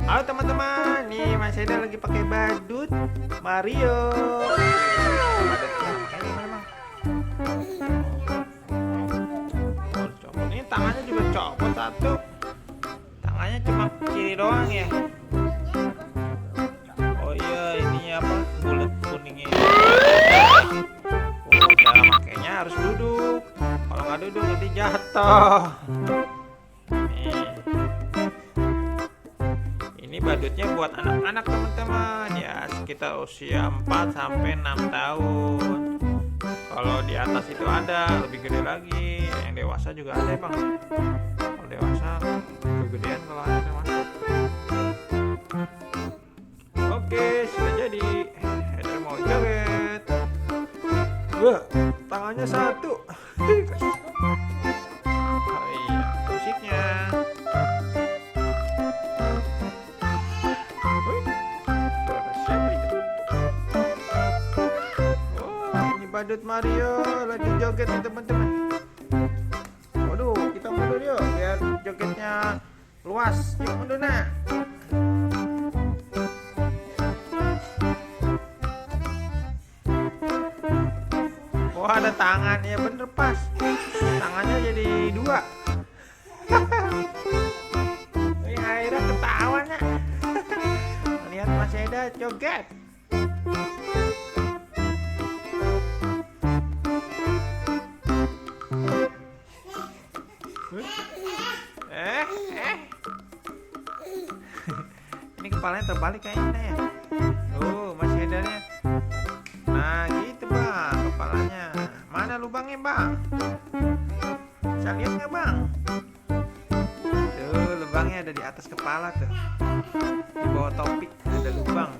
Halo teman-teman, nih Mas Eda lagi pakai badut Mario. Badutnya pakai di mana, Bang? Oh, copot. Ini tangannya juga copot satu. Tangannya cuma kiri doang ya. Oh iya, ininya apa? Bulat kuningnya. Oh, cara makainya harus duduk. Kalau nggak duduk nanti jatuh. Ini badutnya buat anak-anak teman-teman ya, sekitar usia 4 sampai 6 tahun. Kalau di atas itu ada lebih gede lagi, yang dewasa juga ada ya, Bang. Kalau dewasa kegedean kalau anak dewasa. Oke, sudah jadi. Ada mau joget. Wah, tangannya satu. Oh iya, musiknya. Badut Mario lagi joget nih teman-teman. Waduh, kita mundur yuk biar jogetnya luas. Yuk mundur nah. Wah, ada tangan ya, bener pas. Tangannya jadi dua. Ini akhirnya ketawanya. Lihat Mas Eda joget. Ini kepalanya terbalik kayaknya ya. Masih edarnya. Nah gitu bang, kepalanya. Mana lubangnya bang? Bisa lihat nggak bang? Tuh lubangnya ada di atas kepala tuh. Di bawah topi ada lubang.